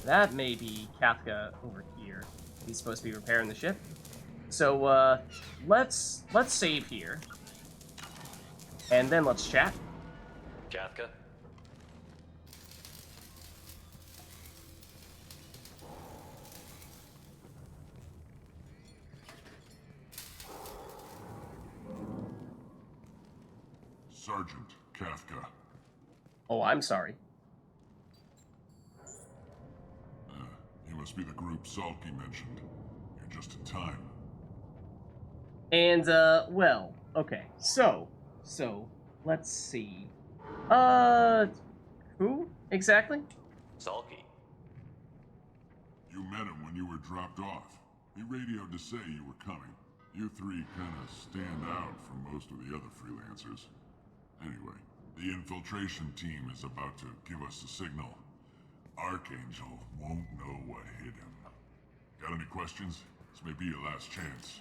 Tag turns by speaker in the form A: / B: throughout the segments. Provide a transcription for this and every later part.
A: that may be Kafka over here. He's supposed to be repairing the ship. So, let's save here. And then let's chat.
B: Kafka?
C: Sergeant Kafka.
A: Oh, I'm sorry.
C: You must be the group Salky mentioned. You're just in time.
A: And, well, okay. So, let's see. Who exactly?
B: Salky.
C: You met him when you were dropped off. He radioed to say you were coming. You three kinda stand out from most of the other freelancers. Anyway, the infiltration team is about to give us a signal. Archangel won't know what hit him. Got any questions? This may be your last chance.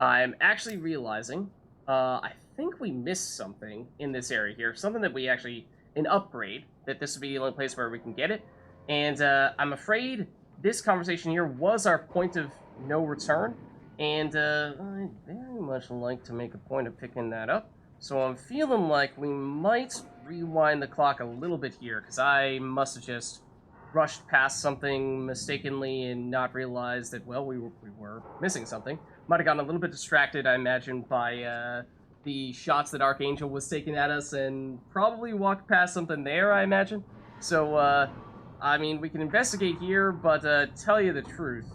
A: I'm actually realizing, I think we missed something in this area here. Something that we actually, an upgrade, that this would be the only place where we can get it. And, I'm afraid this conversation here was our point of no return. And, I'd very much like to make a point of picking that up. So I'm feeling like we might rewind the clock a little bit here, because I must have just rushed past something mistakenly and not realized that, well, we were missing something. Might have gotten a little bit distracted, I imagine, by the shots that Archangel was taking at us, and probably walked past something there, I imagine. So, I mean, we can investigate here, but tell you the truth,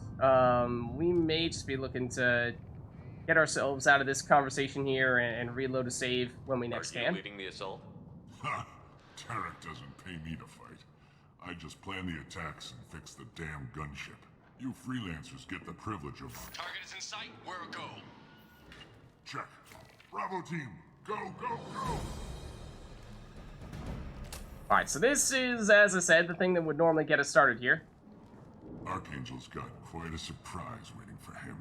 A: we may just be looking to get ourselves out of this conversation here and reload a save when we next can.
B: Are you leading the assault?
C: Ha! Tarek doesn't pay me to fight. I just plan the attacks and fix the damn gunship. You freelancers get the privilege of...
D: Target is in sight. Where a go?
C: Check. Bravo team, go, go, go!
A: Alright, so this is, as I said, the thing that would normally get us started here.
C: Archangel's got quite a surprise waiting for him.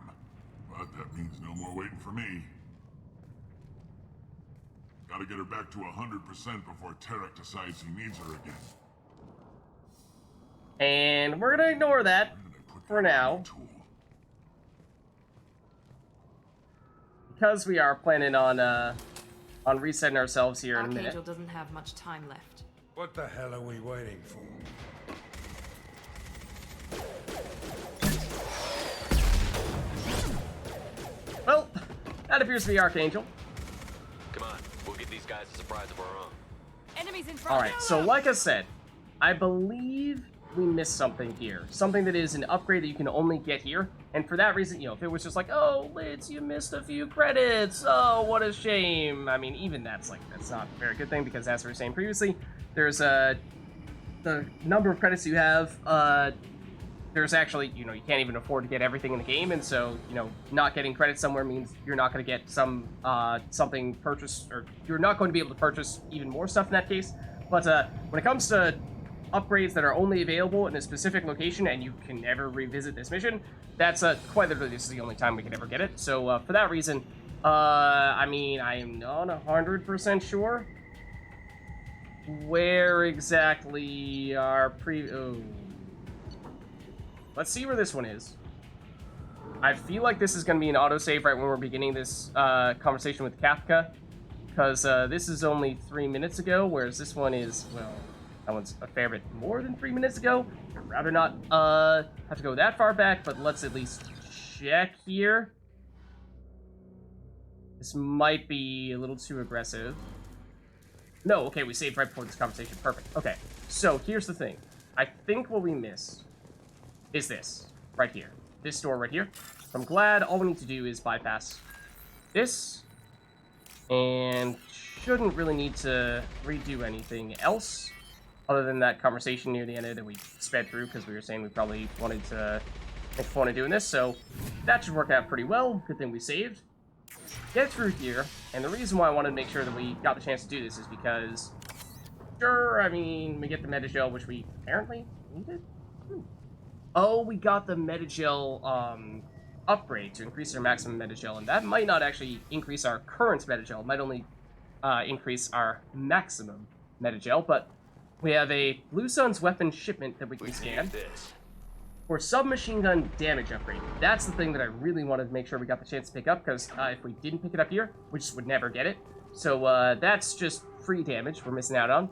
C: But that means no more waiting for me. Gotta get her back to 100% before Tarek decides he needs her again.
A: And we're gonna ignore that for now, because we are planning on resetting ourselves here in a minute.
E: Archangel doesn't have much time left.
F: What the hell are we waiting for?
A: Well, that appears to be Archangel.
B: Come on, we'll get these guys a surprise of our own.
E: Enemies in front.
A: Alright, so like I said, I believe we missed something here. Something that is an upgrade that you can only get here. And for that reason, you know, if it was just like, oh, Lids, you missed a few credits. Oh, what a shame. I mean, even that's not a very good thing, because as we were saying previously, there's the number of credits you have, there's actually, you know, you can't even afford to get everything in the game, and so, you know, not getting credits somewhere means you're not going to get something purchased, or you're not going to be able to purchase even more stuff in that case. But when it comes to upgrades that are only available in a specific location and you can never revisit this mission, that's quite literally, this is the only time we can ever get it. So for that reason, I mean, I am not 100% sure where exactly our let's see where this one is. I feel like this is going to be an autosave right when we're beginning this conversation with Kafka, because this is only 3 minutes ago, whereas this one is, well, that one's a fair bit more than 3 minutes ago. I'd rather not have to go that far back, but let's at least check here. This might be a little too aggressive. No, okay, we saved right before this conversation. Perfect. Okay, so here's the thing. I think what we missed is this, right here. This door right here. So I'm glad all we need to do is bypass this, and shouldn't really need to redo anything else, other than that conversation near the end that we sped through, because we were saying we probably wanted to make a point of doing this, so that should work out pretty well. Good thing we saved. Get through here, and the reason why I wanted to make sure that we got the chance to do this is because, sure, I mean, we get the Metagel, which we apparently needed. Oh, we got the Metagel upgrade to increase our maximum Metagel, and that might not actually increase our current Metagel. It might only increase our maximum Metagel, but We have a Blue Sun's weapon shipment that we can
B: We can
A: scan.
B: use this.
A: For submachine gun damage upgrade. That's the thing that I really wanted to make sure we got the chance to pick up, because if we didn't pick it up here, we just would never get it. So that's just free damage we're missing out on.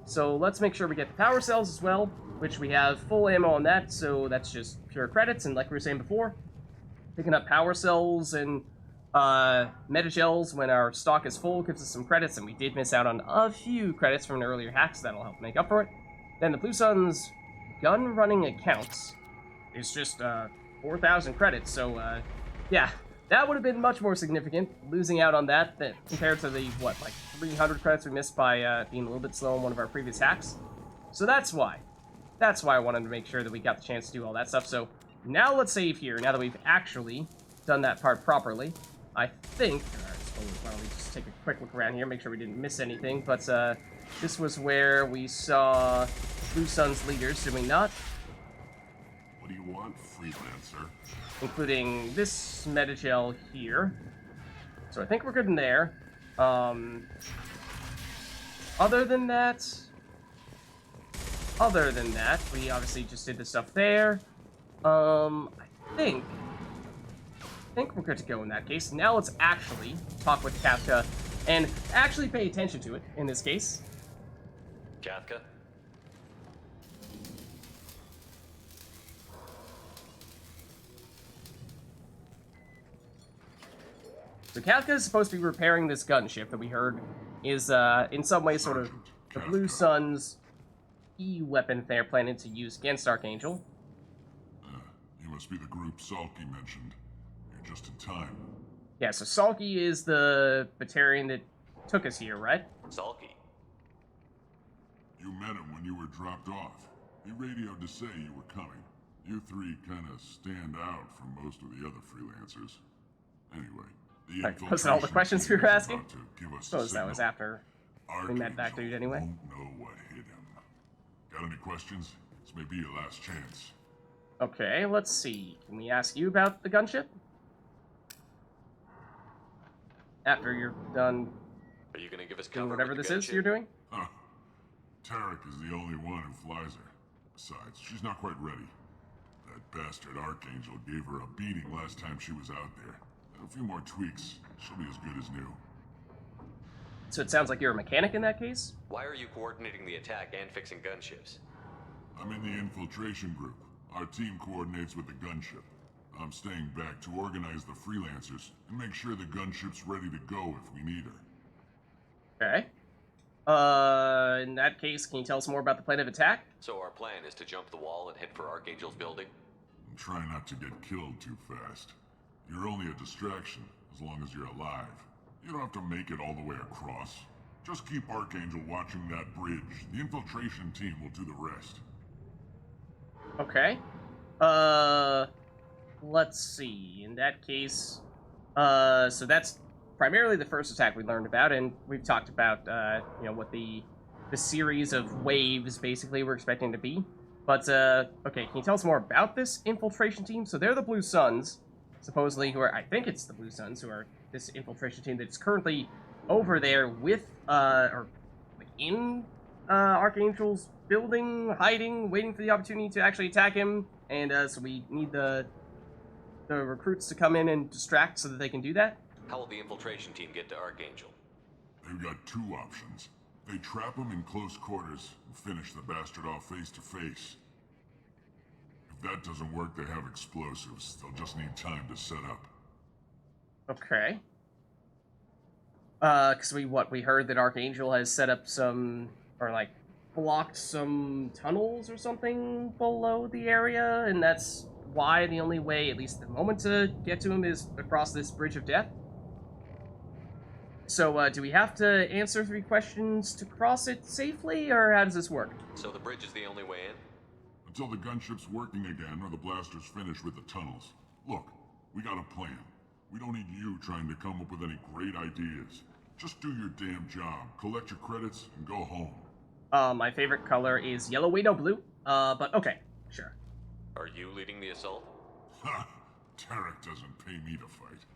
A: So let's make sure we get the power cells as well, which we have full ammo on that, so that's just pure credits. And like we were saying before, picking up power cells and metashells when our stock is full gives us some credits, and we did miss out on a few credits from an earlier hack, so that'll help make up for it. Then the Blue Sun's gun running accounts is just 4,000 credits, so yeah, that would have been much more significant, losing out on that compared to the, what, like 300 credits we missed by being a little bit slow on one of our previous hacks. So that's why I wanted to make sure that we got the chance to do all that stuff. So now let's save here, now that we've actually done that part properly. I think, why don't we just take a quick look around here, make sure we didn't miss anything, but this was where we saw Blue Sun's leaders, did we not?
C: What do you want, freelancer?
A: Including this metagel here. So I think we're good in there. Other than that, we obviously just did the stuff there. I think we're good to go in that case. Now let's actually talk with Kafka and actually pay attention to it in this case.
B: Kafka?
A: So Kafka is supposed to be repairing this gunship that we heard is, in some way, sort of the Blue Sun's E-weapon they're planning to use against Archangel.
C: You must be the group Salky mentioned. You're just in time.
A: Yeah, so Salky is the Batarian that took us here, right?
B: Salky.
C: You met him when you were dropped off. He radioed to say you were coming. You three kind of stand out from most of the other freelancers. Anyway, the
A: Was that all the questions we were asking?
C: Suppose
A: That was after we met that dude anyway.
C: Won't know what hit him. Got any questions? This may be your last chance.
A: Okay, let's see. Can we ask you about the gunship? After you're done
B: Are you gonna give us
A: doing
B: cover?
A: whatever
B: with
A: this
B: the
A: is
B: gunship?
A: you're doing?
C: Huh. Tarek is the only one who flies her. Besides, she's not quite ready. That bastard Archangel gave her a beating last time she was out there. A few more tweaks, she'll be as good as new.
A: So it sounds like you're a mechanic in that case?
B: Why are you coordinating the attack and fixing gunships?
C: I'm in the infiltration group. Our team coordinates with the gunship. I'm staying back to organize the freelancers and make sure the gunship's ready to go if we need her.
A: Okay. In that case, can you tell us more about the plan of attack?
B: So our plan is to jump the wall and head for Archangel's building?
C: And try not to get killed too fast. You're only a distraction, as long as you're alive. You don't have to make it all the way across. Just keep Archangel watching that bridge. The infiltration team will do the rest.
A: Okay. Let's see. In that case, so that's primarily the first attack we learned about, and we've talked about, what the series of waves basically we're expecting to be. But, okay, can you tell us more about this infiltration team? So they're the Blue Suns, supposedly, I think it's the Blue Suns, who are this infiltration team that's currently over there with, in Archangel's building, hiding, waiting for the opportunity to actually attack him, and so we need the recruits to come in and distract so that they can do that.
B: How will the infiltration team get to Archangel?
C: They've got two options. They trap him in close quarters and finish the bastard off face to face. If that doesn't work, they have explosives. They'll just need time to set up.
A: Okay. Because we heard that Archangel has set up some, or like, blocked some tunnels or something below the area, and that's why the only way, at least at the moment, to get to him is across this bridge of death. So, do we have to answer 3 questions to cross it safely, or how does this work?
B: So the bridge is the only way in?
C: Until the gunship's working again or the blasters finish with the tunnels. Look, we got a plan. We don't need you trying to come up with any great ideas. Just do your damn job, collect your credits, and go home.
A: My favorite color is yellow, wait, no, blue. But okay, sure.
B: Are you leading the assault?
C: Ha! Tarek doesn't pay me to fight.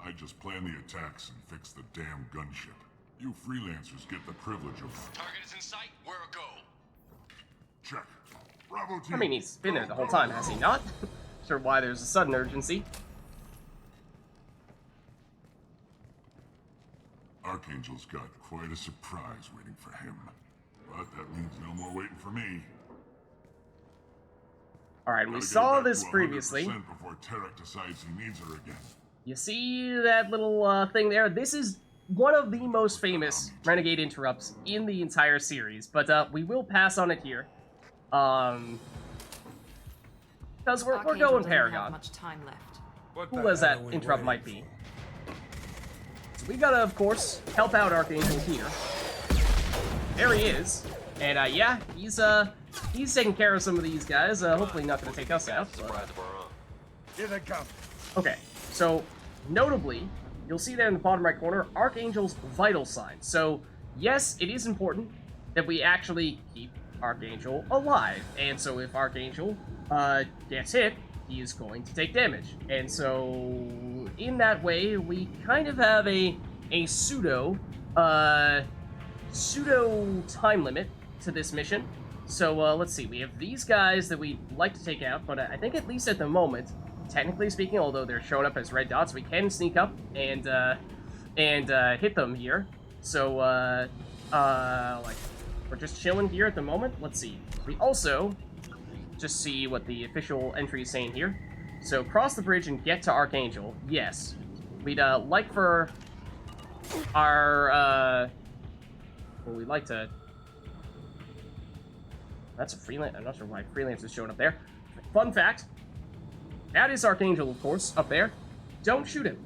C: I just plan the attacks and fix the damn gunship. You freelancers get the privilege of...
D: Target is in sight. Where a go?
C: Check. Bravo team.
A: I mean, he's been there the whole time, has he not? Sure why there's a sudden urgency.
C: Archangel's got quite a surprise waiting for him. But that means no more waiting for me.
A: Alright, we
C: Gotta get
A: saw
C: her back
A: this
C: to 100%
A: previously.
C: Before Terek decides he needs her again.
A: You see that little thing there? This is one of the most famous Renegade interrupts in the entire series, but we will pass on it here. Because we're
E: Archangel
A: going
E: doesn't
A: Paragon.
E: have much time left.
F: What
A: Cool
F: the
A: as that
F: hell are we
A: interrupt
F: waiting
A: might be.
F: for?
A: So we gotta, of course, help out Archangel here. There he is. And, yeah, he's taking care of some of these guys. Hopefully not gonna take us out. But...
B: Surprise of our own.
F: Here they come.
A: Okay, so, notably, you'll see there in the bottom right corner, Archangel's vital signs. So, yes, it is important that we actually keep Archangel alive. And so if Archangel gets hit, he is going to take damage. And so, in that way, we kind of have a pseudo time limit to this mission. So, let's see, we have these guys that we'd like to take out, but I think at least at the moment, technically speaking, although they're showing up as red dots, we can sneak up and hit them here. So, like, we're just chilling here at the moment. Let's see. We also just see what the official entry is saying here. So, cross the bridge and get to Archangel. Yes. We'd, like for our, well, we'd like to... That's a freelance. I'm not sure why freelance is showing up there. Fun fact. That is Archangel, of course, up there. Don't shoot him.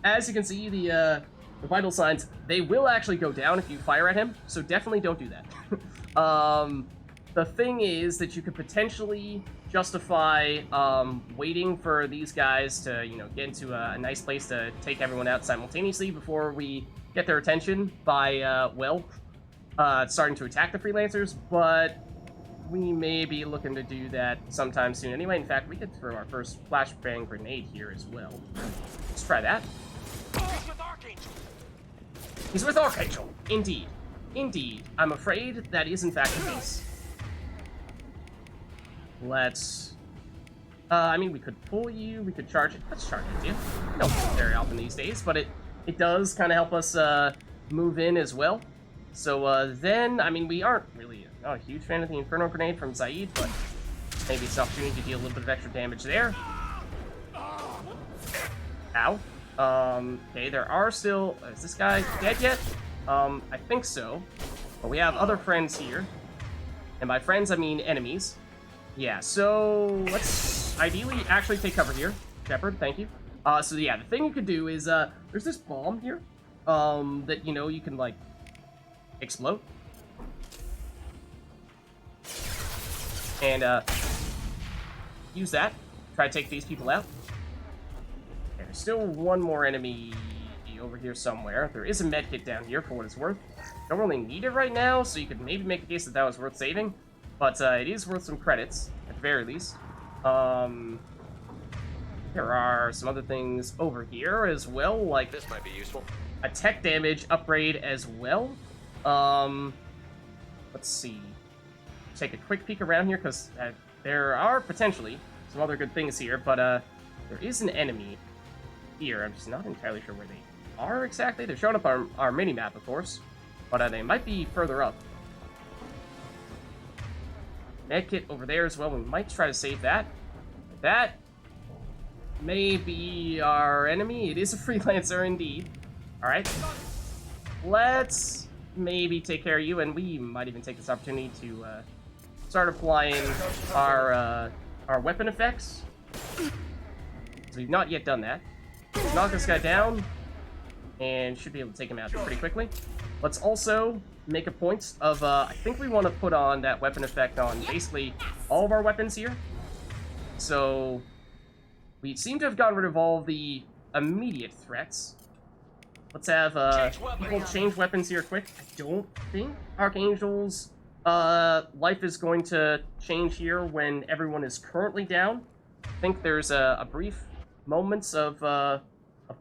A: As you can see, the vital signs, they will actually go down if you fire at him, so definitely don't do that. The thing is that you could potentially justify waiting for these guys to, you know, get into a nice place to take everyone out simultaneously before we get their attention by, starting to attack the freelancers, but we may be looking to do that sometime soon anyway. In fact, we could throw our first flashbang grenade here as well. Let's try that.
D: He's with Archangel.
A: He's with Archangel. Indeed. Indeed. I'm afraid that is in fact the case. Let's... I mean, we could pull you, we could charge it. Let's charge it, dude. We don't do it very often these days, but it does kind of help us move in as well. So then, I mean, we aren't really not a huge fan of the Inferno Grenade from Zaid, but maybe it's an opportunity to deal a little bit of extra damage there. Ow. Okay, there are still... Is this guy dead yet? I think so. But we have other friends here. And by friends, I mean enemies. Yeah, so let's ideally actually take cover here. Shepard, thank you. So yeah, the thing you could do is, there's this bomb here, that, you know, you can, like, explode. And, use that. Try to take these people out. Okay, there's still one more enemy over here somewhere. There is a med kit down here for what it's worth. Don't really need it right now, so you could maybe make a case that that was worth saving. But, it is worth some credits, at the very least. There are some other things over here as well, like...
B: This might be useful.
A: A tech damage upgrade as well. Let's see. Take a quick peek around here, because there are potentially some other good things here, but there is an enemy here. I'm just not entirely sure where they are exactly. They're showing up on our mini-map, of course, but they might be further up. Medkit over there as well. We might try to save that. That may be our enemy. It is a freelancer indeed. Alright. Let's maybe take care of you, and we might even take this opportunity to start applying our weapon effects. So we've not yet done that. Let's knock this guy down, and should be able to take him out pretty quickly. Let's also make a point of, I think we want to put on that weapon effect on basically all of our weapons here. So, we seem to have gotten rid of all the immediate threats. Let's have, people change weapons here quick. I don't think Archangel's, life is going to change here when everyone is currently down. I think there's a brief moments of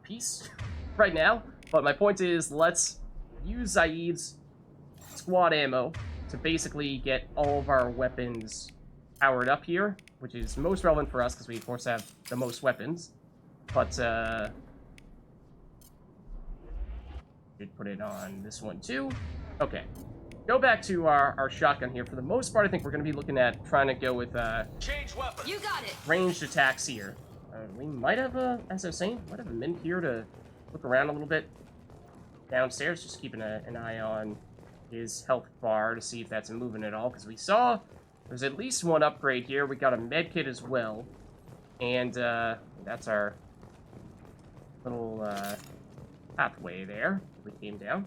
A: peace right now. But my point is, let's use Zaid's squad ammo to basically get all of our weapons powered up here, which is most relevant for us because we, of course, have the most weapons. But, did put it on this one, too. Okay. Go back to our shotgun here. For the most part, I think we're going to be looking at trying to go with,
D: Change weapon.
E: You got it.
A: ranged attacks here. We might have, as I was saying, might have a minute here to look around a little bit downstairs, just keeping an eye on his health bar to see if that's moving at all, because we saw there's at least one upgrade here. We got a med kit as well, and that's our little pathway there. We came down.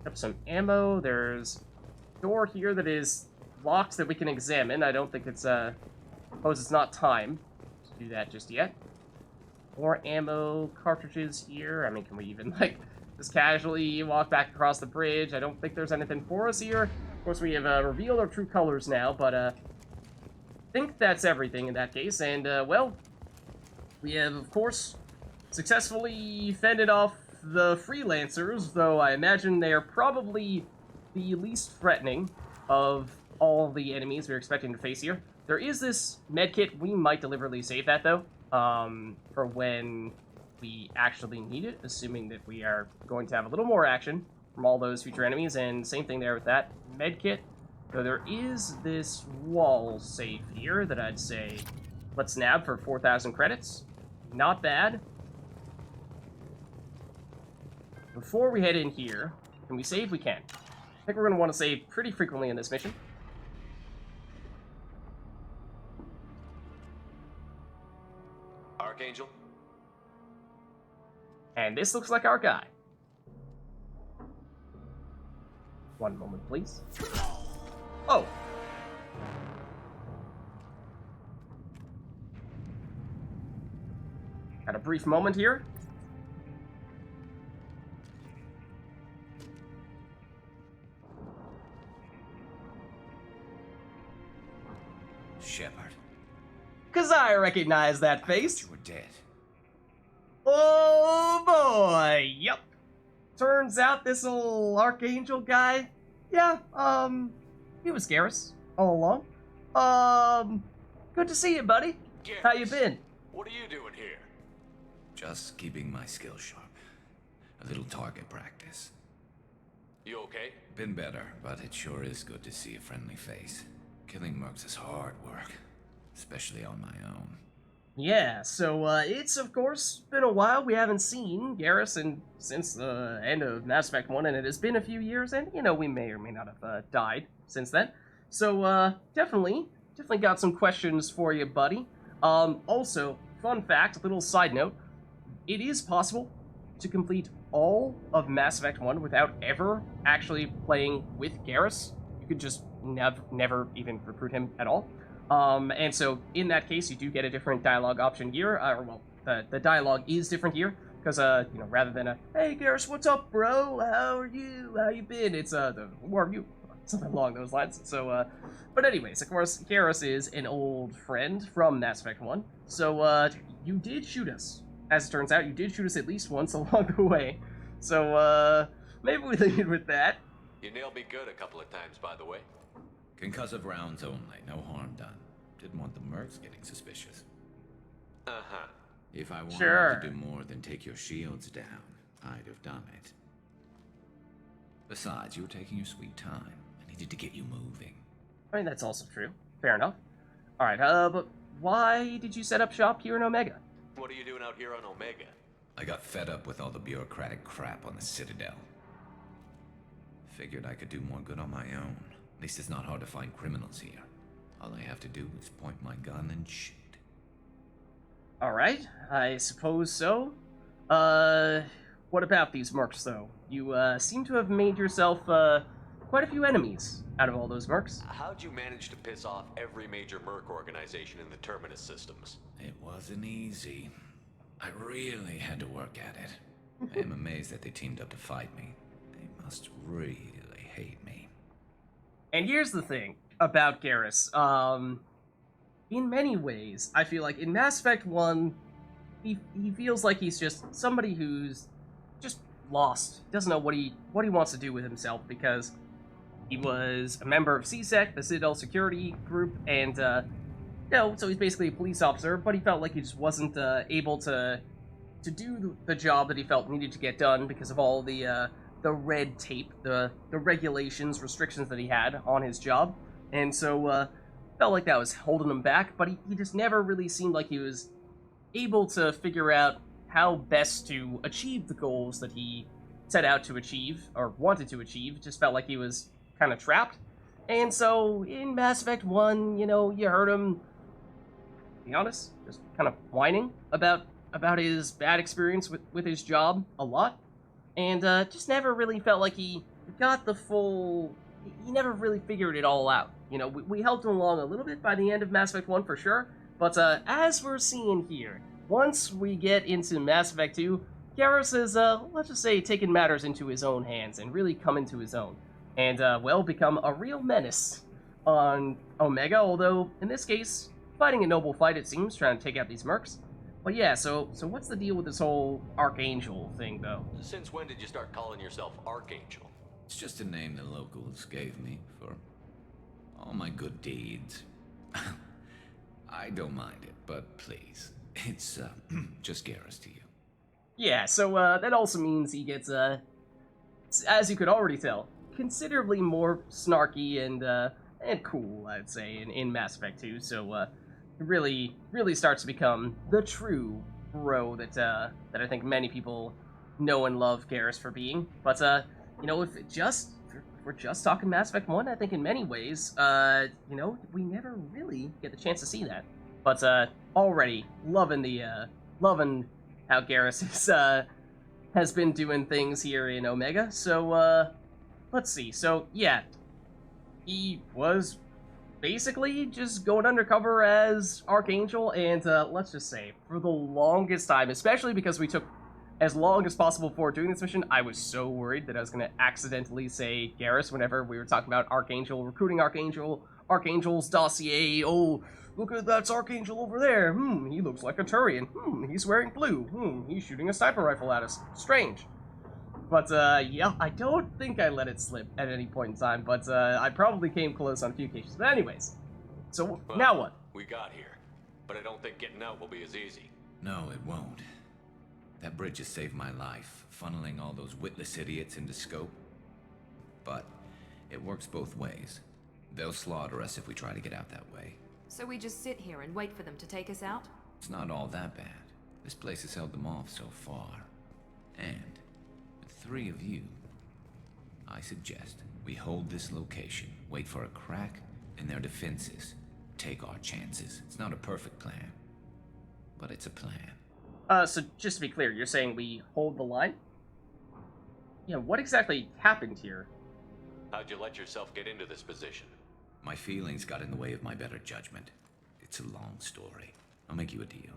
A: Up some ammo. There's a door here that is locked that we can examine. I don't think it's suppose it's not time to do that just yet. More ammo cartridges here. I mean, can we even like just casually walk back across the bridge? I don't think there's anything for us here. Of course, we have revealed our true colors now, but I think that's everything in that case. And well, we have of course successfully fended off the freelancers, though I imagine they are probably the least threatening of all the enemies we're expecting to face here. There is this medkit. We might deliberately save that, though, for when we actually need it, assuming that we are going to have a little more action from all those future enemies, and same thing there with that medkit. So there is this wall safe here that I'd say let's nab for 4,000 credits. Not bad. Before we head in here, can we save? We can. I think we're going to want to save pretty frequently in this mission.
B: Archangel?
A: And this looks like our guy. One moment, please. Oh! Had a brief moment here.
G: Shepard.
A: 'Cause I recognize that face.
G: You were dead.
A: Oh boy, yep. Turns out this little Archangel guy, yeah, he was Garrus all along. Good to see you, buddy.
B: Garrus,
A: How you been?
B: What are you doing here?
G: Just keeping my skills sharp. A little target practice.
B: You okay?
G: Been better, but it sure is good to see a friendly face. Killing mercs is hard work, especially on my own.
A: Yeah, so it's of course been a while. We haven't seen Garrus since the end of Mass Effect 1, and it has been a few years, and you know, we may or may not have died since then. So definitely got some questions for you, buddy. Also, fun fact, little side note, it is possible to complete all of Mass Effect 1 without ever actually playing with Garrus. You could just never even recruit him at all. And so in that case, you do get a different dialogue option here. Well, the dialogue is different here because you know, rather than a "Hey Garrus, what's up, bro? How are you? How you been?" It's "Who are you?" Something along those lines. So, but anyways, of course, Garrus is an old friend from Mass Effect 1. So, you did shoot us. As it turns out, you did shoot us at least once along the way. So, maybe we lead with that.
B: You nailed me good a couple of times, by the way.
G: Concussive rounds only, no harm done. Didn't want the mercs getting suspicious.
B: Uh-huh.
G: If I wanted
A: Sure.
G: to do more than take your shields down, I'd have done it. Besides, you were taking your sweet time. I needed to get you moving.
A: I mean, that's also true. Fair enough. Alright, but why did you set up shop here in Omega?
B: What are you doing out here on Omega?
G: I got fed up with all the bureaucratic crap on the Citadel. Figured I could do more good on my own. At least it's not hard to find criminals here. All I have to do is point my gun and shoot.
A: Alright, I suppose so. What about these mercs, though? You, seem to have made yourself, quite a few enemies out of all those mercs.
B: How'd you manage to piss off every major merc organization in the Terminus systems?
G: It wasn't easy. I really had to work at it. I am amazed that they teamed up to fight me. They must really hate me.
A: And here's the thing about Garrus. In many ways, I feel like in Mass Effect 1, he feels like he's just somebody who's just lost. Doesn't know what he wants to do with himself, because He was a member of CSEC, the Citadel Security Group, and, so he's basically a police officer, but he felt like he just wasn't able to do the job that he felt needed to get done because of all the red tape, the regulations, restrictions that he had on his job, and so felt like that was holding him back, but he just never really seemed like he was able to figure out how best to achieve the goals that he set out to achieve, or wanted to achieve. Just felt like he was kind of trapped. And so, in Mass Effect 1, you heard him, to be honest, just kind of whining about his bad experience with his job a lot. And just never really felt like he got the full... He never really figured it all out. We helped him along a little bit by the end of Mass Effect 1 for sure, but as we're seeing here, once we get into Mass Effect 2, Garrus has, let's just say, taken matters into his own hands and really come into his own. And, become a real menace on Omega, although, in this case, fighting a noble fight, it seems, trying to take out these mercs. But yeah, so what's the deal with this whole Archangel thing, though?
B: Since when did you start calling yourself Archangel?
G: It's just a name the locals gave me for all my good deeds. I don't mind it, but please, it's just Garrus to you.
A: Yeah, so that also means he gets, as you could already tell, considerably more snarky and cool, I'd say, in Mass Effect 2. So it really starts to become the true bro that I think many people know and love Garrus for being. But if we're just talking Mass Effect 1, I think in many ways, we never really get the chance to see that. But already loving how Garrus has been doing things here in Omega. So let's see. So yeah, he was basically just going undercover as Archangel, and let's just say for the longest time, especially because we took as long as possible before doing this mission, I was so worried that I was going to accidentally say Garrus whenever we were talking about Archangel, recruiting Archangel, Archangel's dossier. Oh, look at that's Archangel over there. He looks like a Turian. He's wearing blue. He's shooting a sniper rifle at us. Strange. But, yeah, I don't think I let it slip at any point in time, but I probably came close on a few occasions. But anyways, so
B: well,
A: now what?
B: We got here, but I don't think getting out will be as easy.
G: No, it won't. That bridge has saved my life, funneling all those witless idiots into scope. But it works both ways. They'll slaughter us if we try to get out that way.
E: So we just sit here and wait for them to take us out?
G: It's not all that bad. This place has held them off so far. And with 3 of you, I suggest we hold this location, wait for a crack in their defenses, take our chances. It's not a perfect plan, but it's a plan.
A: So just to be clear, you're saying we hold the line? Yeah, what exactly happened here?
B: How'd you let yourself get into this position?
G: My feelings got in the way of my better judgment. It's a long story. I'll make you a deal.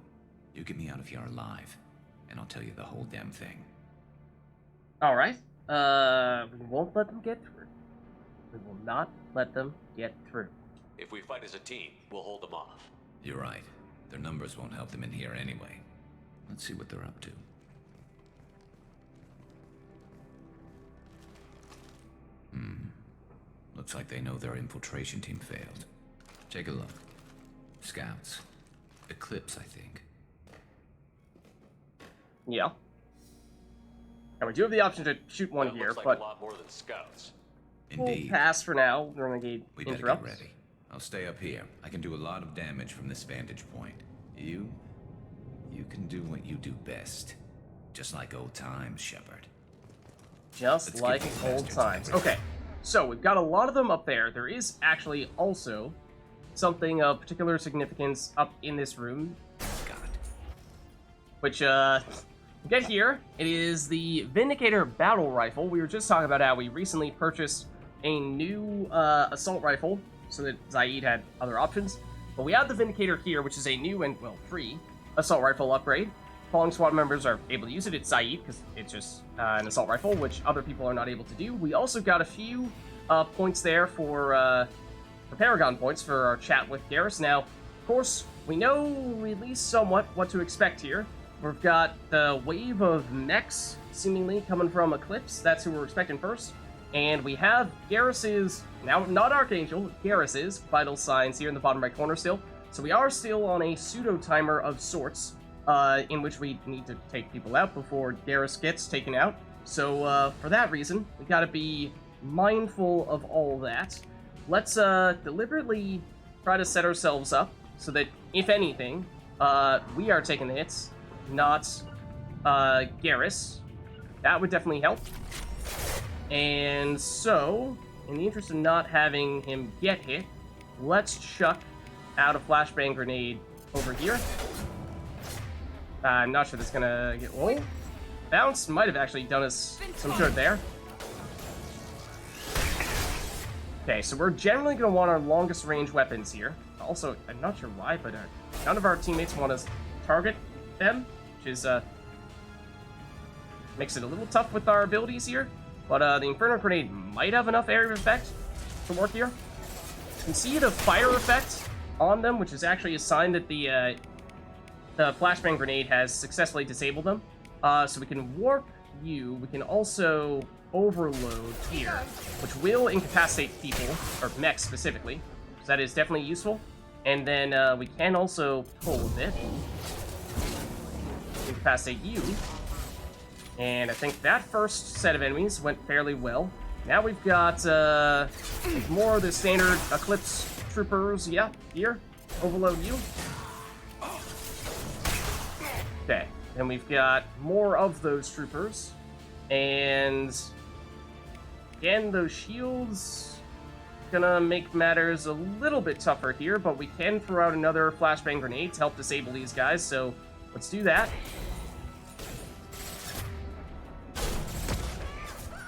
G: You get me out of here alive, and I'll tell you the whole damn thing.
A: Alright. We won't let them get through. We will not let them get through.
B: If we fight as a team, we'll hold them off.
G: You're right. Their numbers won't help them in here anyway. Let's see what they're up to. Looks like they know their infiltration team failed. Take a look. Scouts. Eclipse, I think.
A: Yeah. And we do have the option to shoot one
B: That
A: here,
B: looks like
A: but
B: a lot more than scouts.
A: we'll
G: Indeed.
A: pass for now. Renegade
G: We better get
A: interrupts.
G: ready. I'll stay up here. I can do a lot of damage from this vantage point. You can do what you do best. Just like old times, Shepard.
A: Just
G: Let's
A: like
G: give these
A: old
G: bastards
A: times.
G: everything.
A: Okay, so we've got a lot of them up there. There is actually also something of particular significance up in this room,
G: God.
A: which, get here. It is the Vindicator Battle Rifle. We were just talking about how we recently purchased a new assault rifle so that Zaid had other options. But we have the Vindicator here, which is a new and, well, free assault rifle upgrade. Falling squad members are able to use it. It's Zaid, because it's just an assault rifle, which other people are not able to do. We also got a few points there for Paragon points for our chat with Garrus. Now, of course, we know at least somewhat what to expect here. We've got the wave of mechs, seemingly, coming from Eclipse. That's who we're expecting first. And we have Garrus's, now not Archangel, Garrus's vital signs here in the bottom right corner still. So we are still on a pseudo-timer of sorts, in which we need to take people out before Garrus gets taken out. So for that reason, we gotta be mindful of all that. Let's deliberately try to set ourselves up so that, if anything, we are taking the hits, not Garrus. That would definitely help. And so, in the interest of not having him get hit, let's chuck out a flashbang grenade over here. I'm not sure that's gonna get... Oh, bounce might have actually done us some good there. Okay, so we're generally going to want our longest range weapons here. Also, I'm not sure why, but none of our teammates want to target them, which is, makes it a little tough with our abilities here. But the Inferno Grenade might have enough area of effect to work here. You can see the fire effect on them, which is actually a sign that the Flashbang Grenade has successfully disabled them. So we can warp you. We can also overload here, which will incapacitate people, or mechs specifically. So that is definitely useful. And then we can also pull a bit. Incapacitate you. And I think that first set of enemies went fairly well. Now we've got more of the standard Eclipse troopers. Yeah, here. Overload you. Okay. Then we've got more of those troopers. And again, those shields gonna make matters a little bit tougher here, but we can throw out another flashbang grenade to help disable these guys, so let's do that.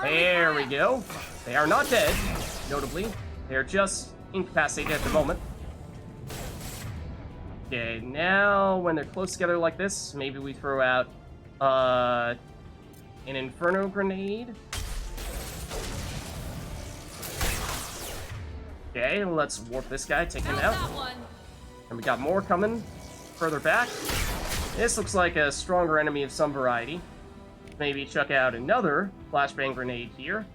A: There we go. They are not dead, notably. They're just incapacitated at the moment. Okay, now when they're close together like this, maybe we throw out an Inferno Grenade. Okay, let's warp this guy, take him out. And we got more coming further back. This looks like a stronger enemy of some variety. Maybe chuck out another flashbang grenade here.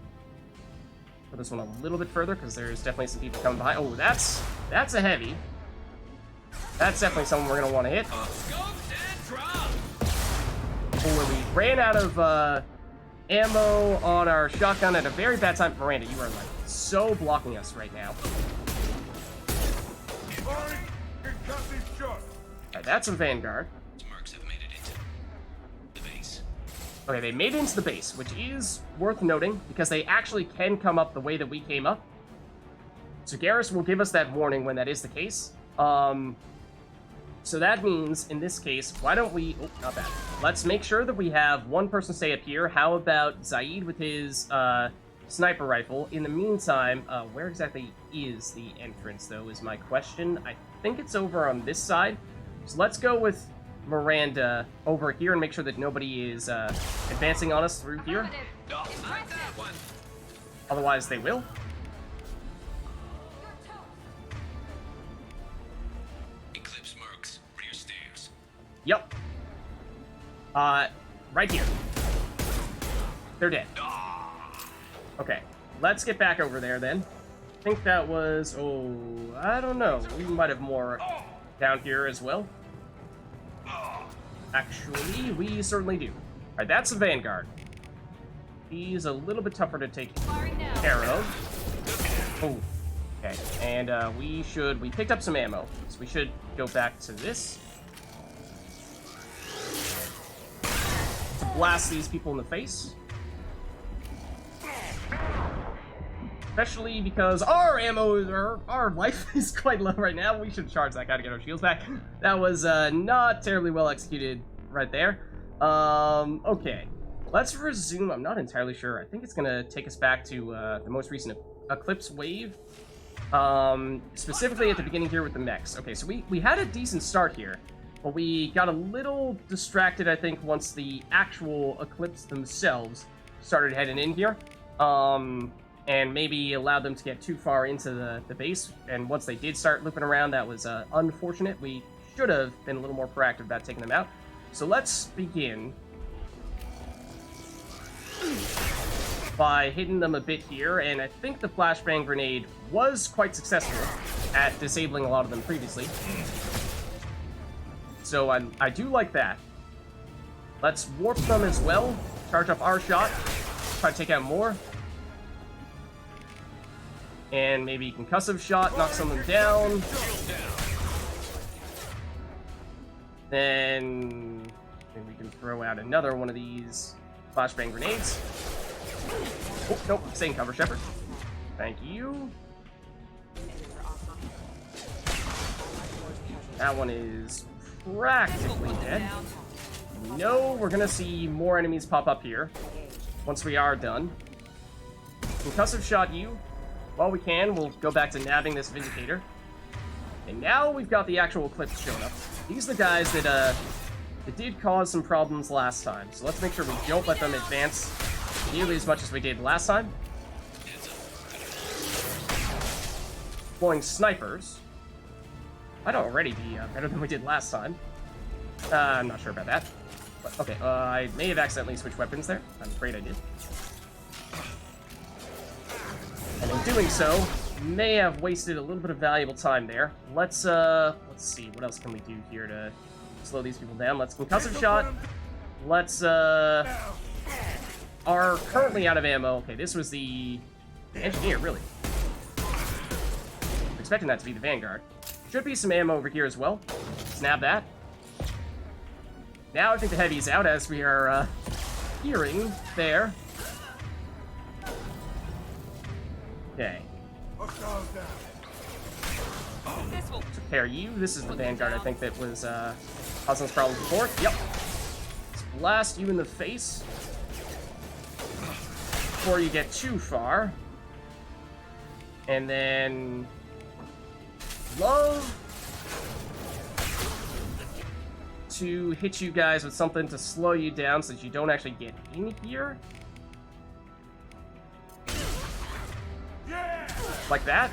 A: Put this one a little bit further, because there's definitely some people coming behind. Oh, that's a heavy. That's definitely someone we're going to want to hit. Oh, we ran out of ammo on our shotgun at a very bad time. Miranda, you are like so blocking us right now. Alright, that's a Vanguard. Okay, they made it into the base, which is worth noting, because they actually can come up the way that we came up. So Garrus will give us that warning when that is the case. So that means, in this case, why don't we... Oh, not bad. Let's make sure that we have one person stay up here. How about Zaid with his sniper rifle? In the meantime, where exactly is the entrance, though, is my question. I think it's over on this side. So let's go with Miranda over here and make sure that nobody is advancing on us through here. Otherwise, they will.
G: Eclipse marks, rear stairs.
A: Yep. Right here. They're dead. Okay, let's get back over there then. I think that was... Oh, I don't know. We might have more down here as well. Actually, we certainly do. Alright, that's a Vanguard. He's a little bit tougher to take care of. Oh, okay. And we picked up some ammo, so we should go back to this. To blast these people in the face. Especially because our ammo, our life is quite low right now. We should charge that guy to get our shields back. That was not terribly well executed right there. Okay. Let's resume. I'm not entirely sure. I think it's going to take us back to the most recent Eclipse wave. Specifically at the beginning here with the mechs. Okay, so we had a decent start here. But we got a little distracted, I think, once the actual Eclipse themselves started heading in here. And maybe allowed them to get too far into the base. And once they did start looping around, that was unfortunate. We should have been a little more proactive about taking them out. So let's begin by hitting them a bit here, and I think the flashbang grenade was quite successful at disabling a lot of them previously. So I do like that. Let's warp them as well, charge up our shot, try to take out more. And maybe concussive shot, knock some of them down. Then we can throw out another one of these flashbang grenades. Oh, nope, stay in cover, Shepard. Thank you. That one is practically dead. We know we're gonna see more enemies pop up here once we are done. Concussive shot you. While we can, we'll go back to nabbing this Vindicator. And now we've got the actual clips showing up. These are the guys that did cause some problems last time. So let's make sure we don't let them advance nearly as much as we did last time. Deploying snipers. Might already be better than we did last time. I'm not sure about that. But, okay, I may have accidentally switched weapons there. I'm afraid I did. And in doing so, may have wasted a little bit of valuable time there. Let's see, what else can we do here to slow these people down? Let's concussive shot. Let's, are currently out of ammo. Okay, this was the engineer, really. I'm expecting that to be the Vanguard. Should be some ammo over here as well. Snap that. Now I think the heavy's out as we are, hearing there. Okay. Took care of you. This is the Vanguard, I think, that was causing us problems before. Yep. Let's blast you in the face before you get too far. And then love to hit you guys with something to slow you down so that you don't actually get in here. Like that.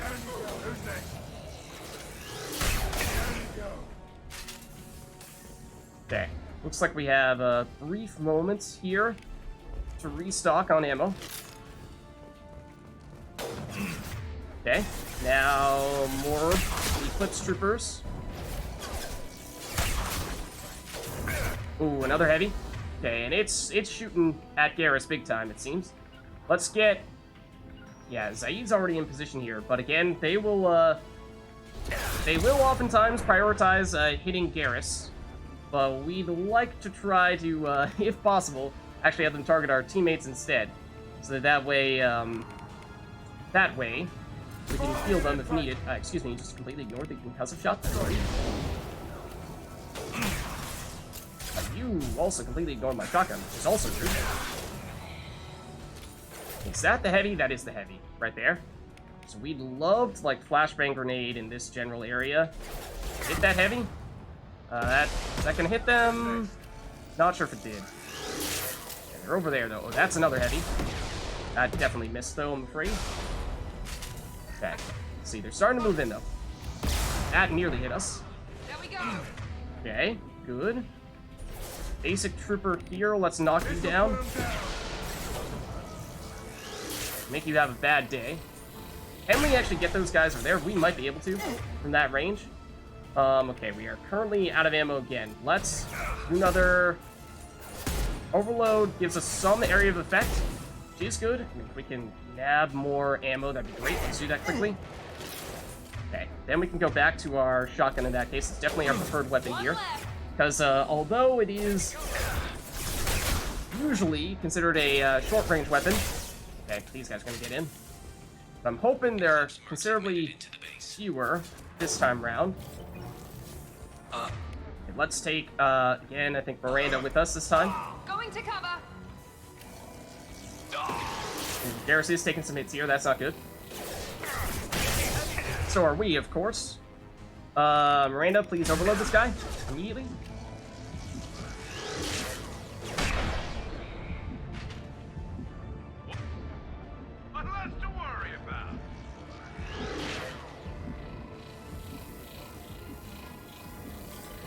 A: Okay. Looks like we have a brief moment here to restock on ammo. Okay. Now more Eclipse Troopers. Ooh, another heavy. Okay, and it's shooting at Garrus big time, it seems. Let's get... Yeah, Zaid's already in position here, but again, they will oftentimes prioritize hitting Garrus, but we'd like to try to, if possible, actually have them target our teammates instead, so that way we can heal them if needed. Excuse me, just completely ignored the concussive shot. You also completely ignored my shotgun, which is also true. Is that the heavy? That is the heavy, right there. So we'd love to, like, flashbang grenade in this general area. Hit that heavy. Is that gonna hit them? Not sure if it did. Okay, they're over there, though. Oh, that's another heavy. That definitely missed, though, I'm afraid. Okay. Let's see, they're starting to move in, though. That nearly hit us.
E: There we go.
A: Okay, good. Basic trooper here, let's knock you down. Make you have a bad day. Can we actually get those guys over there? We might be able to from that range. Okay, we are currently out of ammo again. Let's do another overload. Gives us some area of effect, which is good. I mean, if we can nab more ammo, that'd be great. Let's do that quickly. Okay, then we can go back to our shotgun in that case. It's definitely our preferred weapon here. Because although it is usually considered a short-range weapon, okay, these guys are going to get in. But I'm hoping there are considerably fewer this time round. Okay, let's take, again, I think Miranda with us this time.
E: Going to cover.
A: Garrus is taking some hits here, that's not good. So are we, of course. Miranda, please overload this guy immediately.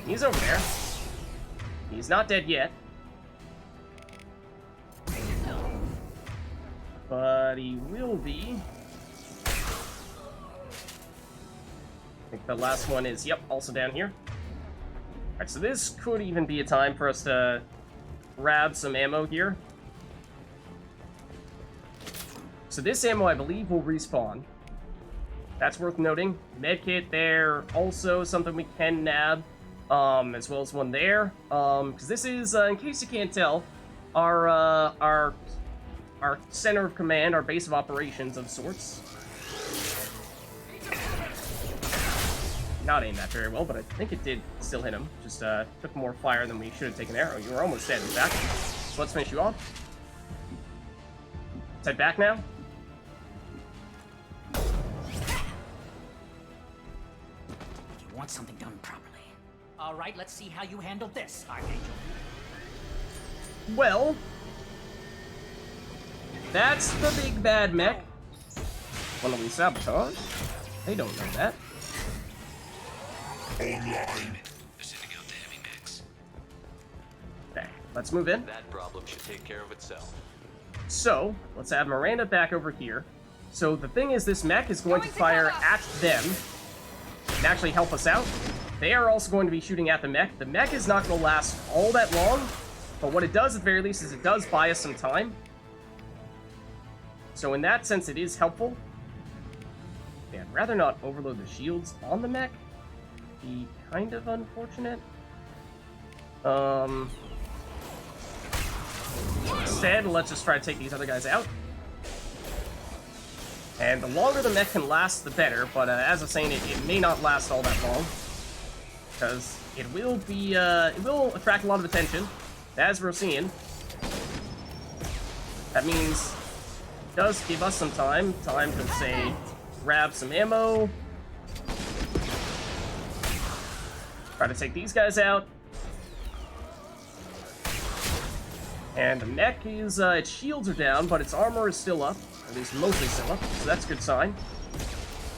A: He's over there. He's not dead yet. But he will be. I think the last one is, yep, also down here. Alright, so this could even be a time for us to grab some ammo here. So this ammo, I believe, will respawn. That's worth noting. Medkit there, also something we can nab, as well as one there. Because this is, in case you can't tell, our center of command, our base of operations of sorts. Not aimed that very well, but I think it did still hit him. Just took more fire than we should have taken there. Oh, you were almost dead, in fact. So let's finish you off. Let's head back now.
D: You want something done properly. All right, let's see how you handle this, Archangel.
A: Well, that's the big bad mech. One that we sabotage. They don't know that.
C: Online.
G: Sending out the heavy mechs.
A: Okay, let's move in.
B: That problem should take care of itself.
A: So, let's have Miranda back over here. So the thing is, this mech is going to fire at them and actually help us out. They are also going to be shooting at the mech. The mech is not going to last all that long, but what it does at the very least is it does buy us some time. So in that sense, it is helpful. Yeah, I'd rather not overload the shields on the mech. Be kind of unfortunate. Instead, let's just try to take these other guys out. And the longer the mech can last, the better, but as I was saying, it may not last all that long. Because it will be, it will attract a lot of attention, as we're seeing. That means it does give us some time to, say, grab some ammo. Try to take these guys out. And the mech is, its shields are down, but its armor is still up. At least mostly still up, so that's a good sign.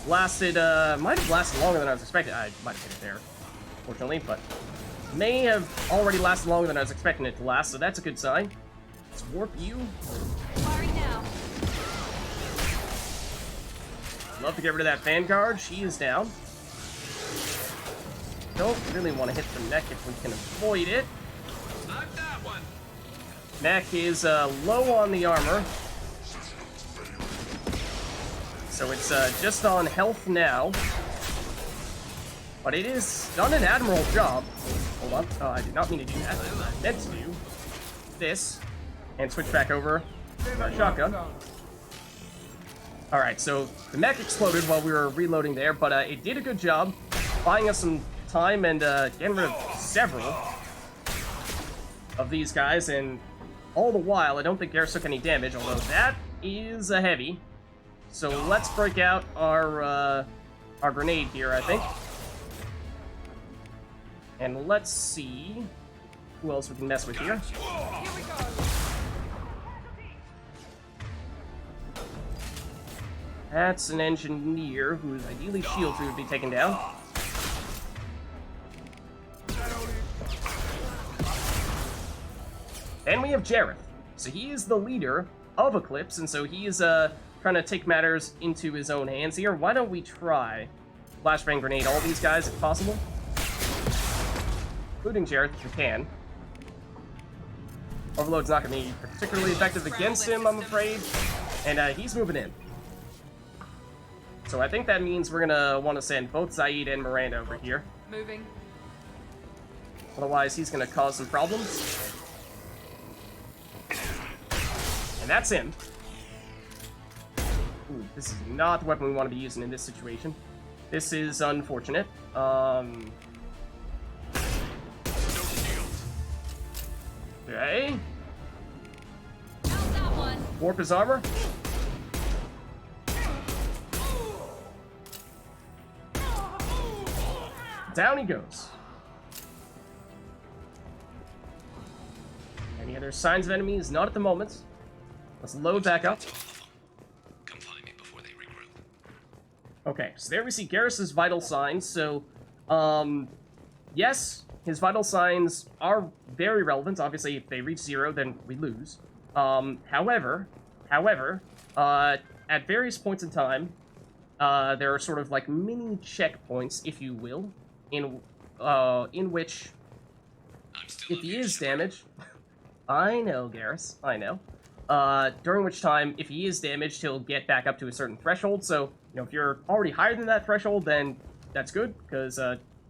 A: Lasted, might have lasted longer than I was expecting. I might have hit it there, fortunately, but may have already lasted longer than I was expecting it to last, so that's a good sign. Let's warp you.
E: Firing now.
A: Love to get rid of that Vanguard. She is down. Don't really want to hit the mech if we can avoid it.
B: Not that one.
A: Mech is low on the armor. So it's just on health now. But it is done an admirable job. Hold on. I did not mean to do that. I meant to do this. And switch back over to our shotgun. Alright, so the mech exploded while we were reloading there, but it did a good job buying us some time and getting rid of several of these guys, and all the while, I don't think Garrus took any damage, although that is a heavy. So let's break out our grenade here, I think. And let's see who else we can mess with here.
E: Here we go.
A: That's an engineer whose ideally shields we would be taking down. Then we have Jareth. So he is the leader of Eclipse, and so he is trying to take matters into his own hands here. Why don't we try flashbang grenade all these guys if possible? Including Jareth if we can. Overload's not going to be particularly effective against him, I'm afraid. And he's moving in. So I think that means we're going to want to send both Zaid and Miranda over here.
E: Moving.
A: Otherwise, he's going to cause some problems. And that's him. Ooh, this is not the weapon we want to be using in this situation. This is unfortunate. Okay.
E: How's that one?
A: Warp his armor. Down he goes. Any other signs of enemies? Not at the moment. Let's load back up.
G: Come find me before they regroup.
A: Okay, so there we see Garrus's vital signs. So, yes, his vital signs are very relevant. Obviously, if they reach 0, then we lose. However, However, at various points in time, there are sort of like mini checkpoints, if you will, in which if he is damaged, I know, Garrus, I know. During which time, if he is damaged, he'll get back up to a certain threshold. So, you know, if you're already higher than that threshold, then that's good, because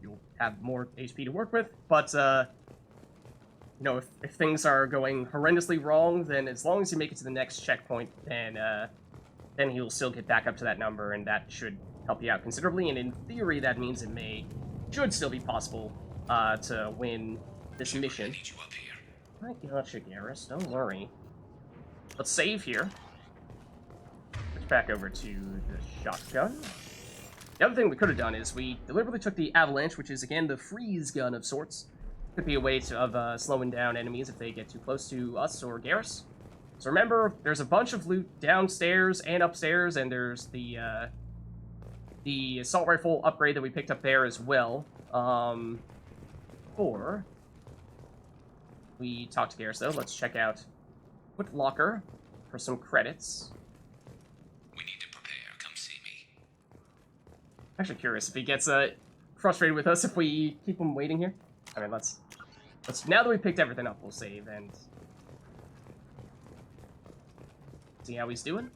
A: you'll have more HP to work with. But, you know, if things are going horrendously wrong, then as long as you make it to the next checkpoint, then he'll still get back up to that number, and that should help you out considerably. And in theory, that means should still be possible to win this mission. I gotcha, Garrus. Don't worry. Let's save here. Switch back over to the shotgun. The other thing we could have done is we deliberately took the avalanche, which is, again, the freeze gun of sorts. Could be a way of slowing down enemies if they get too close to us or Garrus. So remember, there's a bunch of loot downstairs and upstairs, and there's the assault rifle upgrade that we picked up there as well. Before we talk to Garrus, though, let's check out Foot Locker for some credits.
G: We need to prepare. Come see me.
A: Actually curious if he gets frustrated with us if we keep him waiting here. Alright, let's now that we picked everything up, we'll save and see how he's doing.